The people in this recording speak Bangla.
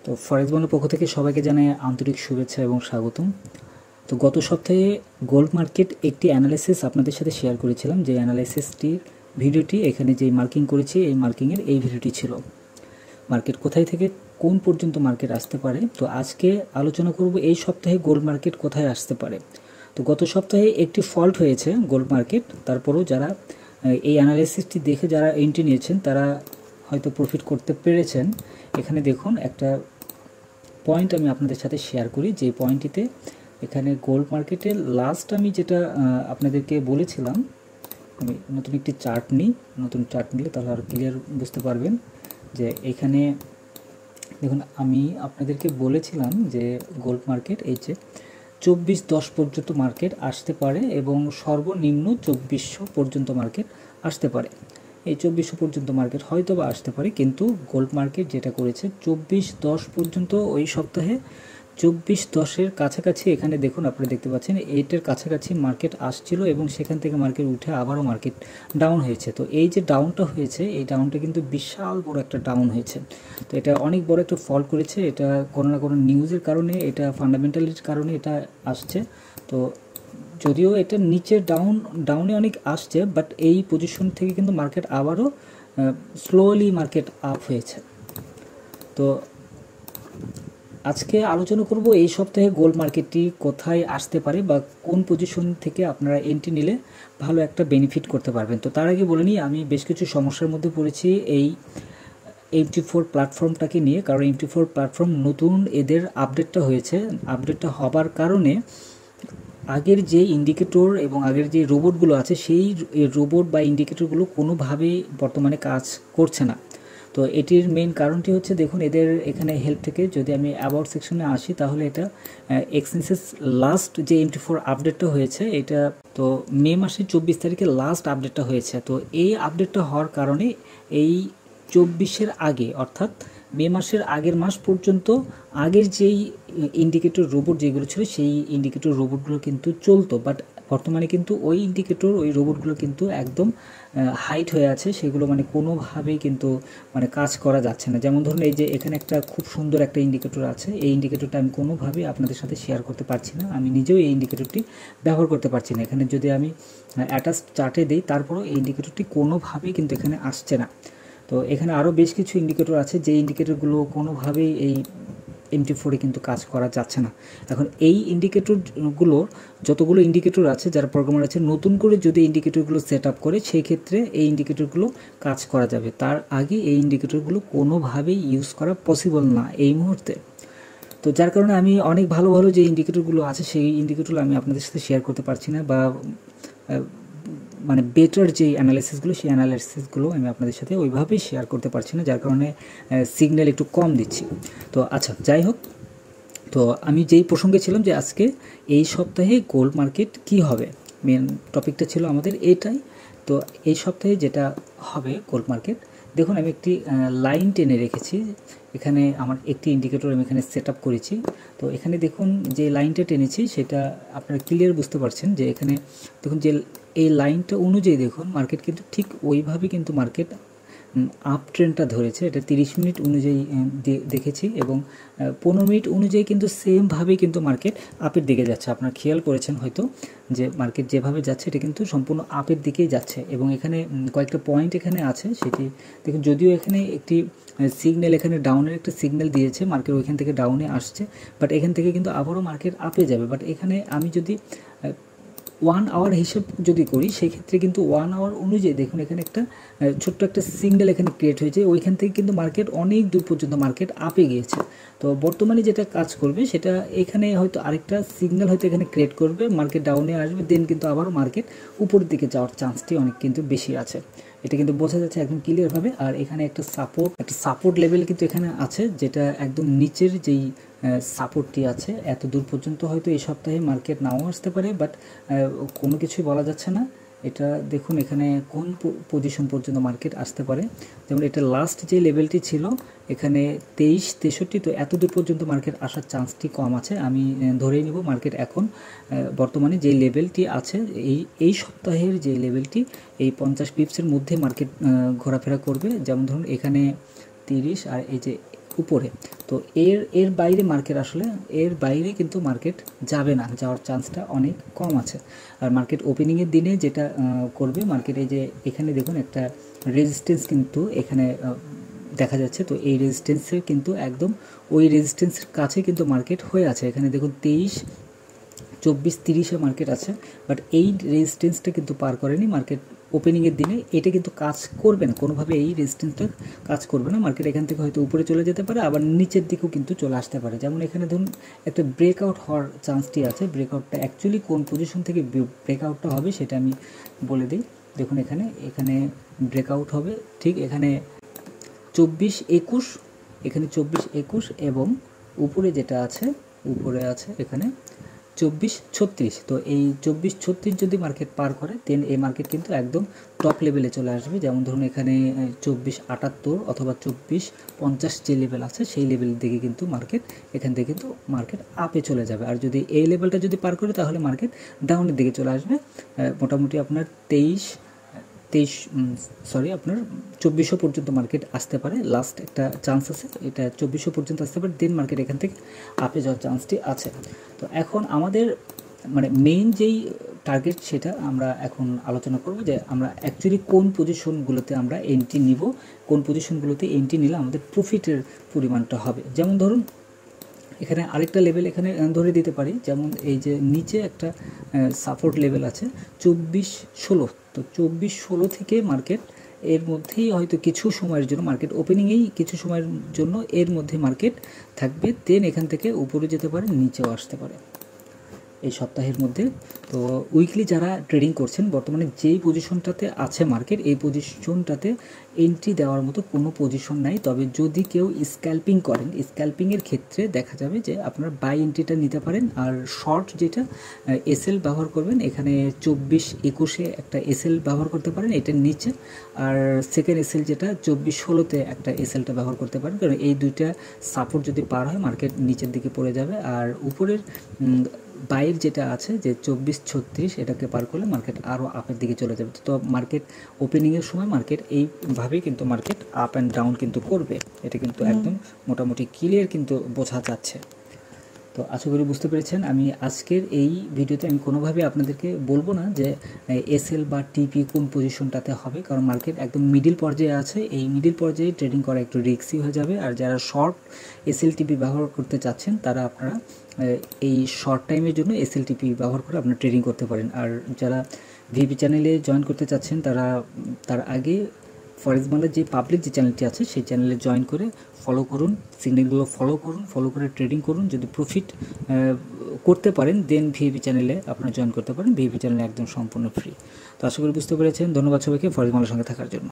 তো ফরেক্স বন্ধুর পক্ষ থেকে সবাইকে জানাই আন্তরিক শুভেচ্ছা এবং স্বাগতম। তো গত সপ্তাহে গোল্ড মার্কেট একটি অ্যানালাইসিস আপনাদের সাথে শেয়ার করেছিলাম, যে অ্যানালাইসিসটির ভিডিওটি এখানে যে মার্কিং করেছি এই মার্কিংয়ের এই ভিডিওটি ছিল। মার্কেট কোথায় থেকে কোন পর্যন্ত মার্কেট আসতে পারে। তো আজকে আলোচনা করব এই সপ্তাহে গোল্ড মার্কেট কোথায় আসতে পারে। তো গত সপ্তাহে একটি ফল্ট হয়েছে গোল্ড মার্কেট, তারপরেও যারা এই অ্যানালাইসিসটি দেখে যারা এন্ট্রি নিয়েছেন তারা হয়তো প্রফিট করতে পেরেছেন। এখানে দেখুন একটা পয়েন্ট আমি আপনাদের সাথে শেয়ার করি, যে পয়েন্টটিতে এখানে গোল্ড মার্কেটের লাস্ট আমি যেটা আপনাদেরকে বলেছিলাম, আমি নতুন একটি চার্ট নিই, নতুন চার্ট নিলে তাহলে আর ক্লিয়ার বুঝতে পারবেন। যে এখানে দেখুন আমি আপনাদেরকে বলেছিলাম যে গোল্ড মার্কেট এই যে 2410 পর্যন্ত মার্কেট আসতে পারে এবং সর্বনিম্ন 2400 পর্যন্ত মার্কেট আসতে পারে। এই 2400 পর্যন্ত মার্কেট হয়তো বা আসতে পারে, কিন্তু গোল্ড মার্কেট যেটা করেছে 2410 পর্যন্ত ওই সপ্তাহে 2410-এর কাছাকাছি, এখানে দেখুন আপনারা দেখতে পাচ্ছেন এইটার কাছাকাছি মার্কেট আসছিল এবং সেখান থেকে মার্কেট উঠে আবারও মার্কেট ডাউন হয়েছে। তো এই যে ডাউনটা হয়েছে, এই ডাউনটা কিন্তু বিশাল বড় একটা ডাউন হয়েছে। তো এটা অনেক বড় একটা ফল করেছে, এটা কোনো না কোনো নিউজের কারণে, এটা ফান্ডামেন্টালির কারণে এটা আসছে। তো যদিও এটা নিচের ডাউনে অনেক আসছে, বাট এই পজিশন থেকে কিন্তু মার্কেট আবারও স্লোলি মার্কেট আপ হয়েছে। তো আজকে আলোচনা করব এই সপ্তাহে গোল্ড মার্কেটটি কোথায় আসতে পারে বা কোন পজিশন থেকে আপনারা এন্ট্রি নিলে ভালো একটা বেনিফিট করতে পারবেন। তো তার আগে বলে নিই, আমি বেশ কিছু সমস্যার মধ্যে পড়েছি এই MT4 প্ল্যাটফর্মটাকে নিয়ে, কারণ MT4 প্ল্যাটফর্ম নতুন এদের আপডেটটা হয়েছে। আপডেটটা হবার কারণে আগের যে ইন্ডিকেটর এবং আগের যে রোবটগুলো আছে সেই রোবট বা ইন্ডিকেটরগুলো কোনোভাবেই বর্তমানে কাজ করছে না। তো এটির মেইন কারণটি হচ্ছে, দেখুন এদের এখানে হেল্প থেকে যদি আমি অ্যাবাউট সেকশনে আসি, তাহলে এটা এক্সচেঞ্জেস লাস্ট যে MT4 আপডেটটা হয়েছে, এটা তো মে মাসের 24 তারিখে লাস্ট আপডেটটা হয়েছে। তো এই আপডেটটা হওয়ার কারণে এই 24-এর আগে, অর্থাৎ মে মাসের আগের মাস পর্যন্ত আগের যেই ইন্ডিকেটর রোবট যেগুলো ছিল সেই ইন্ডিকেটর রোবটগুলো কিন্তু চলতো, বাট বর্তমানে কিন্তু ওই ইন্ডিকেটর ওই রোবটগুলো কিন্তু একদম হাইট হয়ে আছে, সেগুলো মানে কোনোভাবেই কিন্তু মানে কাজ করা যাচ্ছে না। যেমন ধরুন এই যে এখানে একটা খুব সুন্দর একটা ইন্ডিকেটর আছে, এই ইন্ডিকেটরটা আমি কোনোভাবেই আপনাদের সাথে শেয়ার করতে পারছি না, আমি নিজেও এই ইন্ডিকেটরটি ব্যবহার করতে পারছি না। এখানে যদি আমি অ্যাটাচ চার্টে দিই, তারপরেও এই ইন্ডিকেটরটি কোনোভাবেই কিন্তু এখানে আসছে না। তো এখানে আরও বেশ কিছু ইন্ডিকেটর আছে, যে ইন্ডিকেটরগুলো কোনোভাবেই এই MT4-এ কিন্তু কাজ করা যাচ্ছে না। এখন এই ইন্ডিকেটরগুলো, যতগুলো ইন্ডিকেটর আছে যারা প্রোগ্রামার আছে, নতুন করে যদি ইন্ডিকেটরগুলো সেট আপ করে সেই ক্ষেত্রে এই ইন্ডিকেটরগুলো কাজ করা যাবে। তার আগে এই ইন্ডিকেটরগুলো কোনোভাবেই ইউজ করা পসিবল না এই মুহূর্তে। তো যার কারণে আমি অনেক ভালো ভালো যে ইন্ডিকেটরগুলো আছে সেই ইন্ডিকেটরগুলো আমি আপনাদের সাথে শেয়ার করতে পারছি না, বা মানে বেটার যে অ্যানালাইসিসগুলো সেই অ্যানালাইসিসগুলো আমি আপনাদের সাথে ওইভাবেই শেয়ার করতে পারছি না, যার কারণে সিগন্যাল একটু কম দিচ্ছি। তো আচ্ছা, যাই হোক, তো আমি যেই প্রসঙ্গে ছিলাম যে আজকে এই সপ্তাহে গোল্ড মার্কেট কি হবে, মেন টপিকটা ছিল আমাদের এটাই। তো এই সপ্তাহে যেটা হবে গোল্ড মার্কেট, দেখুন আমি একটি লাইন টেনে রেখেছি, এখানে আমার একটি ইন্ডিকেটর আমি এখানে সেট আপ করেছি। তো এখানে দেখুন যে লাইনটা টেনেছি সেটা আপনারা ক্লিয়ার বুঝতে পারছেন, যে এখানে দেখুন যে এই লাইনটা অনুযায়ী দেখুন মার্কেট কিন্তু ঠিক ওইভাবে কিন্তু মার্কেট আপ ট্রেন্ডটা ধরেছে। এটা 30 মিনিট অনুযায়ী দেখেছি এবং 15 মিনিট অনুযায়ী কিন্তু সেমভাবেই কিন্তু মার্কেট আপের দিকে যাচ্ছে। আপনারা খেয়াল করেছেন হয়তো যে মার্কেট যেভাবে যাচ্ছে এটা কিন্তু সম্পূর্ণ আপের দিকেই যাচ্ছে। এবং এখানে কয়েকটা পয়েন্ট এখানে আছে, সেটি দেখুন, যদিও এখানে একটি সিগন্যাল, এখানে ডাউনের একটা সিগন্যাল দিয়েছে, মার্কেট ওইখান থেকে ডাউনে আসছে, বাট এখান থেকে কিন্তু আবারও মার্কেট আপে যাবে। বাট এখানে আমি যদি 1 আওয়ার হিসেব যদি করি, সেই ক্ষেত্রে কিন্তু 1 আওয়ার অনুযায়ী দেখুন এখানে একটা ছোট্ট একটা সিগন্যাল এখানে ক্রিয়েট হয়েছে, ওইখান থেকে কিন্তু মার্কেট অনেক দূর পর্যন্ত মার্কেট আপে গিয়েছে। তো বর্তমানে যেটা কাজ করবে সেটা এখানে হয়তো আরেকটা সিগন্যাল হয়তো এখানে ক্রিয়েট করবে, মার্কেট ডাউনে আসবে, দেন কিন্তু আবারও মার্কেট উপরের দিকে যাওয়ার চান্সটি অনেক কিন্তু বেশি আছে, এটা কিন্তু বোঝা যাচ্ছে একদম ক্লিয়ারভাবে। আর এখানে একটা সাপোর্ট লেভেল কিন্তু এখানে আছে, যেটা একদম নিচের যেই সাপোর্টটি আছে, এত দূর পর্যন্ত হয়তো এই সপ্তাহে মার্কেট নাও আসতে পারে, বাট কোনো কিছুই বলা যাচ্ছে না। এটা দেখুন এখানে কোন পজিশন পর্যন্ত মার্কেট আসতে পারে, যেমন এটা লাস্ট যে লেভেলটি ছিল এখানে 2363, তো এত দূর পর্যন্ত মার্কেট আসার চান্সটি কম আছে। আমি ধরেই নেব মার্কেট এখন বর্তমানে যে লেভেলটি আছে, এই সপ্তাহের যে লেভেলটি, এই 50 পিপসের মধ্যে মার্কেট ঘোরাফেরা করবে। যেমন ধরুন এখানে 30 আর এই যে উপরে। তো এর বাইরে মার্কেট আসলে এর বাইরে কিন্তু মার্কেট যাবে না, যাওয়ার চান্সটা অনেক কম আছে। আর মার্কেট ওপেনিংয়ের দিনে যেটা করবে মার্কেটে, যে এখানে দেখুন একটা রেজিস্ট্যান্স কিন্তু এখানে দেখা যাচ্ছে। তো এই রেজিস্ট্যান্সের কিন্তু একদম ওই রেজিস্ট্যান্সের কাছে কিন্তু মার্কেট হয়ে আছে। এখানে দেখুন 23, 24, 30-এ মার্কেট আছে, বাট এই রেজিস্ট্যান্সটা কিন্তু পার করেনি মার্কেট ওপেনিংয়ের দিনে। এটা কিন্তু কাজ করবে না কোনোভাবে, এই রেজিস্ট্যান্সটা কাজ করবে না। মার্কেট এখান থেকে হয়তো উপরে চলে যেতে পারে, আবার নিচের দিকেও কিন্তু চলে আসতে পারে। যেমন এখানে ধরুন একটা ব্রেকআউট হওয়ার চান্সটি আছে। ব্রেকআউটটা অ্যাকচুয়ালি কোন পজিশন থেকে ব্রেকআউটটা হবে সেটা আমি বলে দিই। দেখুন এখানে ব্রেকআউট হবে ঠিক এখানে 24-21, এখানে 24-21 এবং উপরে যেটা আছে, উপরে আছে এখানে 24-36। তো এই 24-36 যদি মার্কেট পার করে দেন এই মার্কেট কিন্তু একদম টপ লেভেলে চলে আসবে। যেমন ধরুন এখানে 24-78 অথবা 24-50 যে লেভেল আছে সেই লেভেলের দিকে কিন্তু মার্কেট, এখান থেকে কিন্তু মার্কেট আপে চলে যাবে। আর যদি এই লেভেলটা যদি পার করে তাহলে মার্কেট ডাউনের দিকে চলে আসবে। মোটামুটি আপনার 2400 পর্যন্ত মার্কেট আসতে পারে। লাস্ট একটা চান্স আছে, এটা 2400 পর্যন্ত আসতে পারে, দেন মার্কেট এখান থেকে আপে যাওয়ার চান্সটি আছে। তো এখন আমাদের মানে মেইন যেই টার্গেট সেটা আমরা এখন আলোচনা করব, যে আমরা অ্যাকচুয়ালি কোন পজিশনগুলোতে আমরা এন্ট্রি নিব, কোন পজিশনগুলোতে এন্ট্রি নিলে আমাদের প্রফিটের পরিমাণটা হবে। যেমন ধরুন এখানে আরেকটা লেভেল এখানে ধরে দিতে পারি, যেমন এই যে নিচে একটা সাপোর্ট লেভেল আছে 24-16। তো 24-16 থেকে মার্কেট এর মধ্যেই হয়তো কিছু সময়ের জন্য মার্কেট ওপেনিংয়েই কিছু সময়ের জন্য এর মধ্যে মার্কেট থাকবে, দেন এখান থেকে উপরে যেতে পারে, নিচেও আসতে পারে এই সপ্তাহের মধ্যে। তো উইকলি যারা ট্রেডিং করছেন বর্তমানে যেই পজিশনটাতে আছে মার্কেট, এই পজিশনটাতে এন্ট্রি দেওয়ার মতো কোনো পজিশন নাই। তবে যদি কেউ স্ক্যাল্পিং করেন, স্ক্যাল্পিংয়ের ক্ষেত্রে দেখা যাবে যে আপনার বাই এন্ট্রিটা নিতে পারেন। আর শর্ট যেটা এসএল ব্যবহার করবেন, এখানে 24-21-এ একটা এসএল ব্যবহার করতে পারেন এটার নিচে। আর সেকেন্ড এসএল যেটা 24-16-তে একটা এসএলটা ব্যবহার করতে পারেন, কারণ এই দুইটা সাপোর্ট যদি পার হয় মার্কেট নিচের দিকে পড়ে যাবে। আর উপরের বাইরের যেটা আছে যে 24-36, এটাকে পার করলে মার্কেট আরও আপের দিকে চলে যাবে। তো মার্কেট ওপেনিংয়ের সময় মার্কেট এইভাবেই কিন্তু মার্কেট আপ অ্যান্ড ডাউন কিন্তু করবে। এটা কিন্তু একদম মোটামুটি ক্লিয়ার কিন্তু বোঝা যাচ্ছে। তো আশা করি বুঝতে পেরেছেন। আমি আজকের এই ভিডিওতে আমি কোনোভাবে আপনাদেরকে বলবো না যে এসএল বা টিপি কোন পজিশনটাতে হবে, কারণ মার্কেট একদম মিডিল পর্যায়ে আছে। এই মিডিল পর্যায়ে ট্রেডিং করা একটু রিস্কি হয়ে যাবে। আর যারা শর্ট এসএল টিপি ব্যবহার করতে চাচ্ছেন তারা আপনারা এই শর্ট টাইমের জন্য এসএল টিপি ব্যবহার করে আপনারা ট্রেডিং করতে পারেন। আর যারা ভিপি চ্যানেলে জয়েন করতে চাচ্ছেন তারা তার আগে ফরেক্স বাংলার যে পাবলিক যে চ্যানেলটি আছে সেই চ্যানেলে জয়েন করে ফলো করুন, সিগন্যালগুলো ফলো করে ট্রেডিং করুন। যদি প্রফিট করতে পারেন দেন ভিপি চ্যানেলে আপনারা জয়েন করতে পারেন। ভিপি চ্যানেলে একদম সম্পূর্ণ ফ্রি। তো আশা করি বুঝতে পেরেছেন। ধন্যবাদ সবাইকে ফরেক্স বাংলার সঙ্গে থাকার জন্য।